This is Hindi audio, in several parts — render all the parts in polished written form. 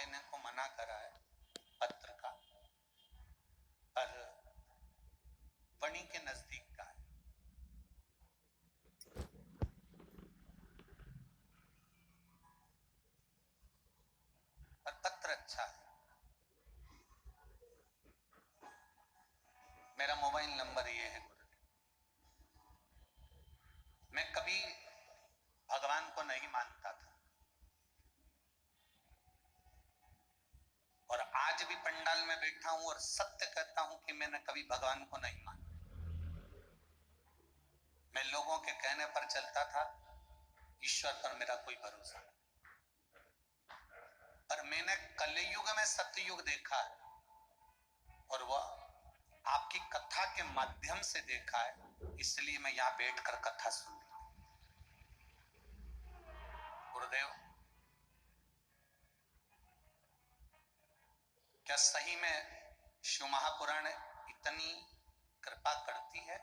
लेने को मना करा है पत्र का, पर वणी के नजदीक का है। पर पत्र अच्छा है। मेरा मोबाइल नंबर ये है गुरुदेव। मैं कभी भगवान को नहीं मानता था और आज भी पंडाल में बैठा हूं और सत्य कहता हूं कि मैंने कभी भगवान को नहीं माना। मैं लोगों के कहने पर चलता था, ईश्वर पर मेरा कोई भरोसा नहीं। पर मैंने कलयुग में सत्ययुग देखा है और वह आपकी कथा के माध्यम से देखा है, इसलिए मैं यहां बैठकर कथा सुन रहा हूं। गुरुदेव, क्या सही में शिव महापुराण इतनी कृपा करती है?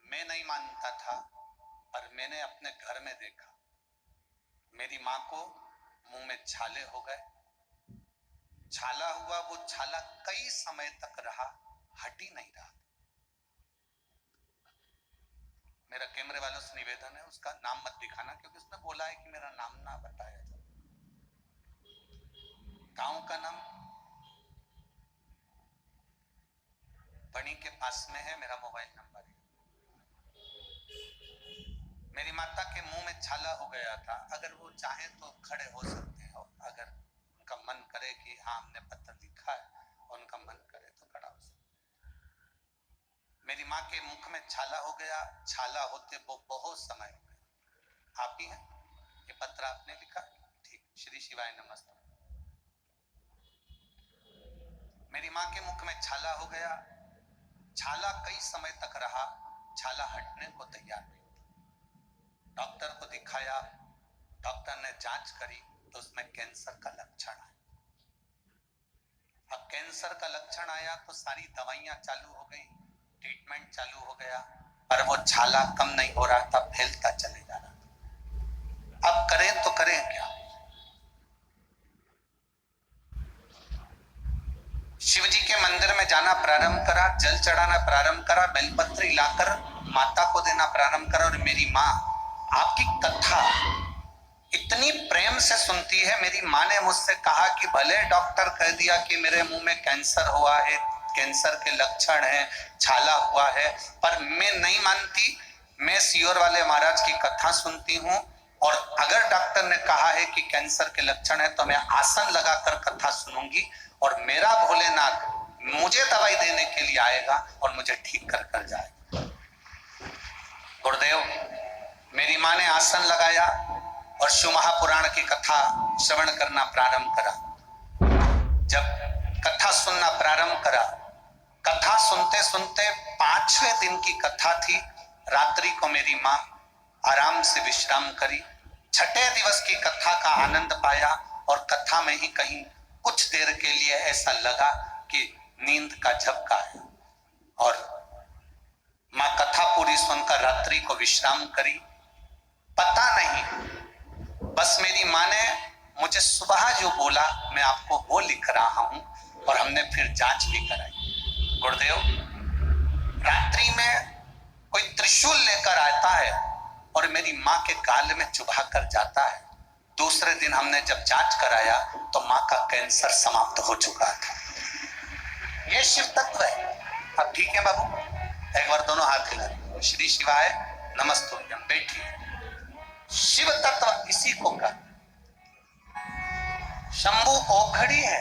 मैं नहीं मानता था, पर मैंने अपने घर में देखा। मेरी मां को मुंह में छाले हो गए, छाला हुआ, वो छाला कई समय तक रहा, हट ही नहीं रहा। मेरा कैमरे वालों से निवेदन है, उसका नाम मत दिखाना, क्योंकि उसने बोला है कि मेरा नाम ना बताया जाए। गांव का नाम वणी के पास में है, मेरा मोबाइल नंबर है। मेरी माता के मुंह में छाला हो गया था। अगर वो चाहे तो खड़े हो सकते हो, अगर उनका मन करे कि हाँ हमने पत्र लिखा है और उनका मन करे तो खड़ा हो सकते। मेरी माँ के मुख में छाला हो गया, छाला होते वो बहुत समय हो गया। आप ही हैं? ये पत्र आपने लिखा? ठीक, श्री शिवाय नमस्ते। मेरी माँ के मुख में छाला हो गया, छाला कई समय तक रहा, छाला हटने को तैयार नहीं। डॉक्टर को दिखाया, डॉक्टर ने जांच करी तो उसमें कैंसर का लक्षण आया। अब कैंसर का लक्षण आया तो सारी दवाइयां चालू हो गई, ट्रीटमेंट चालू हो गया, पर वो छाला कम नहीं हो रहा था, फैलता चले जा रहा था। अब करें तो करें क्या? शिव जी के मंदिर में जाना प्रारंभ करा, जल चढ़ाना प्रारंभ करा, बेलपत्र लाकर माता को देना प्रारंभ करा। और मेरी माँ आपकी कथा इतनी प्रेम से सुनती है। मेरी माँ ने मुझसे कहा कि भले डॉक्टर कह दिया कि मेरे मुंह में कैंसर हुआ है, कैंसर के लक्षण है, छाला हुआ है, पर मैं नहीं मानती। मैं सियोर वाले महाराज की कथा सुनती हूँ और अगर डॉक्टर ने कहा है कि कैंसर के लक्षण है तो मैं आसन लगाकर कथा सुनूंगी और मेरा भोलेनाथ मुझे दवाई देने के लिए आएगा और मुझे ठीक कर कर जाएगा। गुरुदेव, मेरी माँ ने आसन लगाया और शिव महापुराण की कथा श्रवण करना प्रारंभ करा। जब कथा सुनना प्रारंभ करा, कथा सुनते सुनते 5वें दिन की कथा थी। रात्रि को मेरी माँ आराम से विश्राम करी। 6ठे दिवस की कथा का आनंद पाया और कथा में ही कहीं कुछ देर के लिए ऐसा लगा कि नींद का झपका है और माँ कथा पूरी सुनकर रात्रि को विश्राम करी। पता नहीं, बस मेरी माँ ने मुझे सुबह जो बोला मैं आपको वो लिख रहा हूं और हमने फिर जांच भी कराई। गुरुदेव, रात्रि में कोई त्रिशूल लेकर आता है और मेरी माँ के गाल में चुभा कर जाता है। दूसरे दिन हमने जब जांच कराया तो माँ का कैंसर समाप्त हो चुका था। ये शिव तत्व है। अब ठीक है बाबू, एक बार दोनों हाथ हिला दो। श्री शिवाय नमस्तुभ्यम। बैठिए। शिव तत्व इसी को कर। शंभू ओखड़ी है,